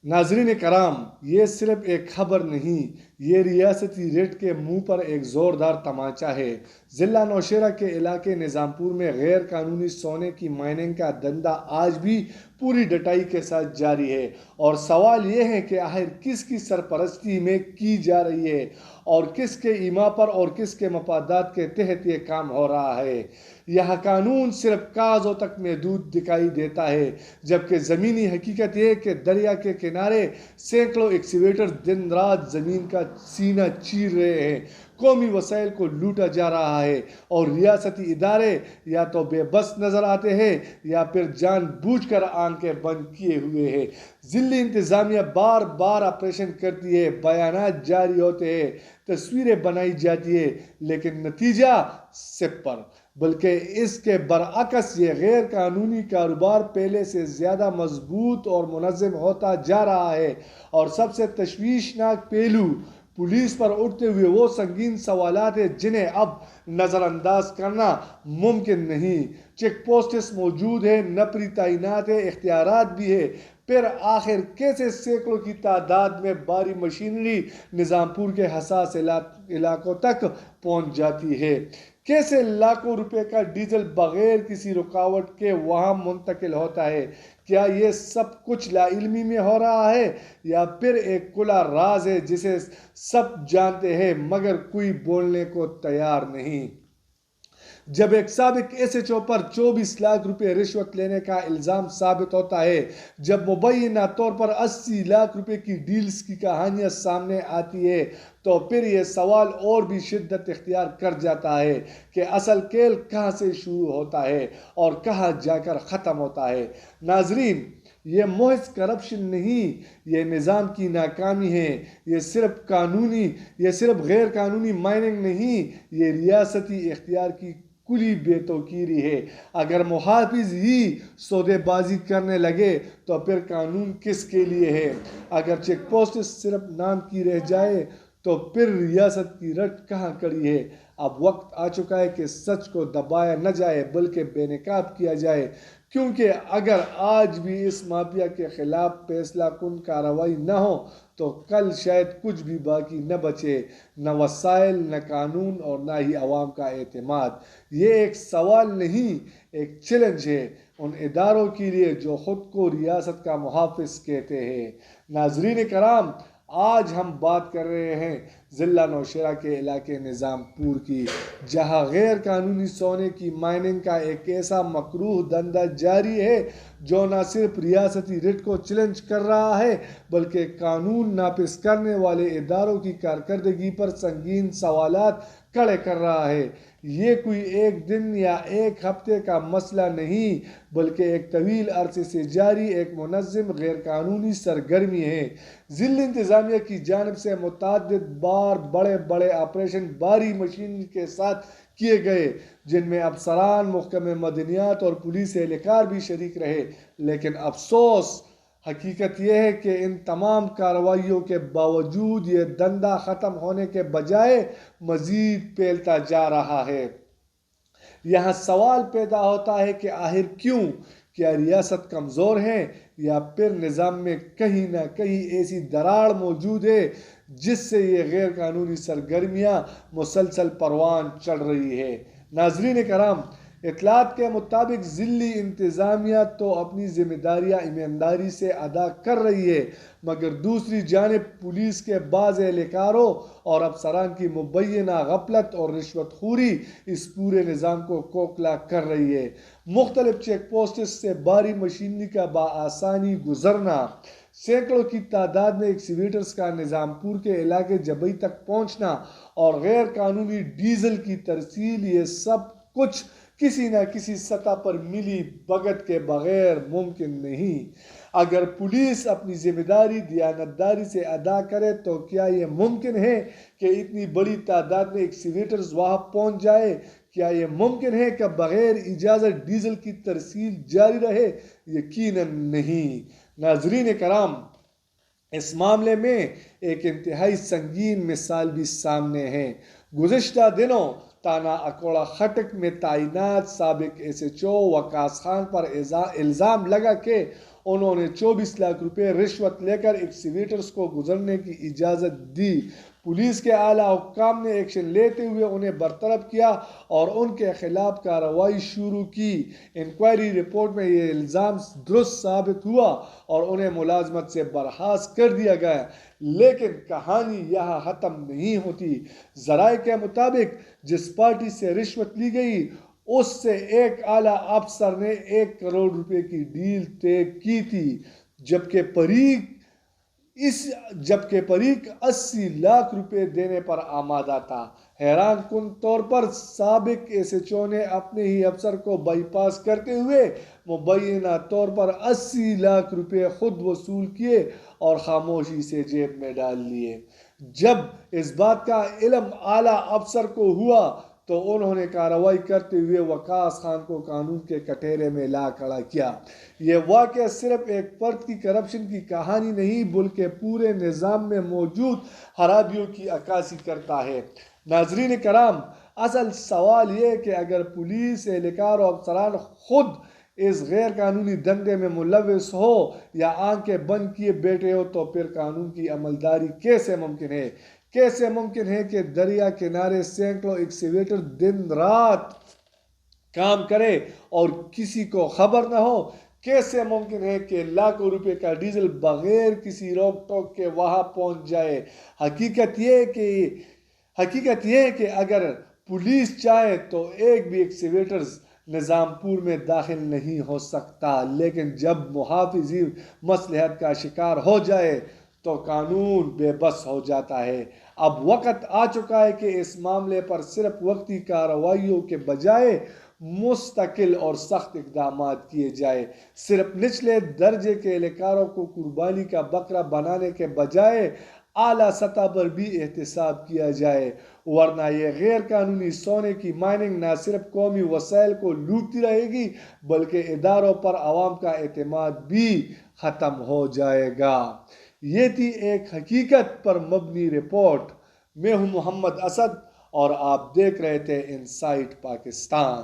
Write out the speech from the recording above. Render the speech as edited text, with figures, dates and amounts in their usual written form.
ناظرین کرام، یہ صرف ایک خبر نہیں، یہ ریاستی ریٹ کے منہ پر ایک زوردار تماچا ہے۔ ضلع نوشہرہ کے علاقے نظام پور میں غیر قانونی سونے کی مائننگ کا دھندا آج بھی پوری ڈٹائی کے ساتھ جاری ہے، اور سوال یہ ہے کہ آخر کس کی سرپرستی میں کی جا رہی ہے، اور کس کے ایما پر اور کس کے مفادات کے تحت یہ کام ہو رہا ہے۔ یہ قانون صرف کاغذوں تک محدود دکھائی دیتا ہے، جبکہ زمینی حقیقت یہ ہے کہ دریا کے کنارے سینکڑوں ایکسکیویٹر دن رات زمین کا سینہ چیر رہے ہیں، قومی وسائل کو لوٹا جا رہا ہے، اور ریاستی ادارے یا تو بے بس نظر آتے ہیں یا پھر جان بوجھ کر آنکھیں بند کیے ہوئے ہیں۔ ضلعی انتظامیہ بار بار آپریشن کرتی ہے، بیانات جاری ہوتے ہیں، تصویریں بنائی جاتی ہیں، لیکن نتیجہ صفر۔ بلکہ اس کے برعکس یہ غیر قانونی کاروبار پہلے سے زیادہ مضبوط اور منظم ہوتا جا رہا ہے، اور سب سے تشویشناک پہلو پولیس پر اٹھتے ہوئے وہ سنگین سوالات ہیں جنہیں اب نظر انداز کرنا ممکن نہیں۔ چیک پوسٹس موجود ہیں، نپری تعینات ہیں، اختیارات بھی ہیں، پھر آخر کیسے سینکڑوں کی تعداد میں بھاری مشینری نظام پور کے حساس علاقوں تک پہنچ جاتی ہے؟ کیسے لاکھوں روپے کا ڈیزل بغیر کسی رکاوٹ کے وہاں منتقل ہوتا ہے؟ کیا یہ سب کچھ لا علمی میں ہو رہا ہے، یا پھر ایک کھلا راز ہے جسے سب جانتے ہیں مگر کوئی بولنے کو تیار نہیں؟ جب ایک سابق ایس ایچ او پر 24 لاکھ روپے رشوت لینے کا الزام ثابت ہوتا ہے، جب مبینہ طور پر 80 لاکھ روپے کی ڈیلز کی کہانیاں سامنے آتی ہے، تو پھر یہ سوال اور بھی شدت اختیار کر جاتا ہے کہ اصل کھیل کہاں سے شروع ہوتا ہے اور کہاں جا کر ختم ہوتا ہے۔ ناظرین، یہ محض کرپشن نہیں، یہ نظام کی ناکامی ہے۔ یہ صرف غیر قانونی مائننگ نہیں، یہ ریاستی اختیار کی کھلی بے توقیری ہے۔ اگر محافظ ہی سودے بازی کرنے لگے تو پھر قانون کس کے لیے ہے؟ اگر چیک پوسٹ صرف نام کی رہ جائے تو پھر ریاست کی رٹ کہاں کڑی ہے؟ اب وقت آ چکا ہے کہ سچ کو دبایا نہ جائے بلکہ بے نقاب کیا جائے، کیونکہ اگر آج بھی اس مافیا کے خلاف فیصلہ کن کارروائی نہ ہو تو کل شاید کچھ بھی باقی نہ بچے، نہ وسائل، نہ قانون، اور نہ ہی عوام کا اعتماد۔ یہ ایک سوال نہیں، ایک چیلنج ہے ان اداروں کے لیے جو خود کو ریاست کا محافظ کہتے ہیں۔ ناظرین کرام، آج ہم بات کر رہے ہیں ضلع نوشہرہ کے علاقے نظام پور کی، جہاں غیر قانونی سونے کی مائننگ کا ایک ایسا مکروہ دھندا جاری ہے جو نہ صرف ریاستی ریٹ کو چیلنج کر رہا ہے بلکہ قانون نافذ کرنے والے اداروں کی کارکردگی پر سنگین سوالات کھڑے کر رہا ہے۔ یہ کوئی ایک دن یا ایک ہفتے کا مسئلہ نہیں بلکہ ایک طویل عرصے سے جاری ایک منظم غیر قانونی سرگرمی ہے۔ ضلع انتظامیہ کی جانب سے متعدد بار بڑے بڑے آپریشن بھاری مشینری کے ساتھ کیے گئے، جن میں افسران، محکمہ معدنیات اور پولیس اہلکار بھی شریک رہے، لیکن افسوس حقیقت یہ ہے کہ ان تمام کارروائیوں کے باوجود یہ دھندا ختم ہونے کے بجائے مزید پھیلتا جا رہا ہے۔ یہاں سوال پیدا ہوتا ہے کہ آخر کیوں؟ کیا ریاست کمزور ہے، یا پھر نظام میں کہیں نہ کہیں ایسی دراڑ موجود ہے جس سے یہ غیر قانونی سرگرمیاں مسلسل پروان چڑھ رہی ہے؟ ناظرین کرام، اطلاعات کے مطابق ضلعی انتظامیہ تو اپنی ذمہ داریاں ایمانداری سے ادا کر رہی ہے، مگر دوسری جانب پولیس کے بعض اہلکاروں اور افسران کی مبینہ غفلت اور رشوت خوری اس پورے نظام کو کھوکھلا کر رہی ہے۔ مختلف چیک پوسٹس سے بھاری مشینری کا بآسانی گزرنا، سینکڑوں کی تعداد میں ایکسکیویٹرز کا نظام پور کے علاقے جبئی تک پہنچنا، اور غیر قانونی ڈیزل کی ترسیل، یہ سب کچھ کسی نہ کسی سطح پر ملی بھگت کے بغیر ممکن نہیں۔ اگر پولیس اپنی ذمہ داری دیانتداری سے ادا کرے تو کیا یہ ممکن ہے کہ اتنی بڑی تعداد میں ایکسکیویٹرز وہاں پہنچ جائے؟ کیا یہ ممکن ہے کہ بغیر اجازت ڈیزل کی ترسیل جاری رہے؟ یقیناً نہیں۔ ناظرین کرام، اس معاملے میں ایک انتہائی سنگین مثال بھی سامنے ہے۔ گزشتہ دنوں تانا اکوڑا خٹک میں تعینات سابق ایس ایچ او وقاص خان پر الزام لگا کہ انہوں نے 24 لاکھ روپے رشوت لے کر ایکسکیویٹرز کو گزرنے کی اجازت دی۔ پولیس کے اعلیٰ حکام نے ایکشن لیتے ہوئے انہیں برطرف کیا اور ان کے خلاف کارروائی شروع کی۔ انکوائری رپورٹ میں یہ الزام درست ثابت ہوا اور انہیں ملازمت سے برخاست کر دیا گیا، لیکن کہانی یہاں ختم نہیں ہوتی۔ ذرائع کے مطابق جس پارٹی سے رشوت لی گئی اس سے ایک اعلیٰ افسر نے 1 کروڑ روپے کی ڈیل طے کی تھی، جبکہ فریق 80 لاکھ روپے دینے پر آمادہ تھا۔ حیران کن طور پر سابق ایس ایچ او نے اپنے ہی افسر کو بائی پاس کرتے ہوئے مبینہ طور پر 80 لاکھ روپے خود وصول کیے اور خاموشی سے جیب میں ڈال لیے۔ جب اس بات کا علم اعلیٰ افسر کو ہوا تو انہوں نے کارروائی کرتے ہوئے وقاص خان کو قانون کے کٹہرے میں لا کھڑا کیا۔ یہ واقعہ صرف ایک فرد کی کرپشن کی کہانی نہیں بلکہ پورے نظام میں موجود خرابیوں کی عکاسی کرتا ہے۔ ناظرین کرام، اصل سوال یہ ہے کہ اگر پولیس اہلکار اور افسران خود اس غیر قانونی دھندے میں ملوث ہو یا آنکھیں بند کیے بیٹھے ہو تو پھر قانون کی عملداری کیسے ممکن ہے؟ کیسے ممکن ہے کہ دریا کنارے سینکڑوں ایکسکیویٹر دن رات کام کرے اور کسی کو خبر نہ ہو؟ کیسے ممکن ہے کہ لاکھوں روپے کا ڈیزل بغیر کسی روک ٹوک کے وہاں پہنچ جائے؟ حقیقت یہ ہے کہ اگر پولیس چاہے تو ایک بھی ایکسکیویٹرز نظام پور میں داخل نہیں ہو سکتا، لیکن جب محافظی مصلحت کا شکار ہو جائے تو قانون بے بس ہو جاتا ہے۔ اب وقت آ چکا ہے کہ اس معاملے پر صرف وقتی کارروائیوں کے بجائے مستقل اور سخت اقدامات کیے جائے۔ صرف نچلے درجے کے اہلکاروں کو قربانی کا بکرا بنانے کے بجائے اعلیٰ سطح پر بھی احتساب کیا جائے، ورنہ یہ غیر قانونی سونے کی مائننگ نہ صرف قومی وسائل کو لوٹتی رہے گی بلکہ اداروں پر عوام کا اعتماد بھی ختم ہو جائے گا۔ یہ تھی ایک حقیقت پر مبنی رپورٹ۔ میں ہوں محمد اسد اور آپ دیکھ رہے تھے انسائٹ پاکستان۔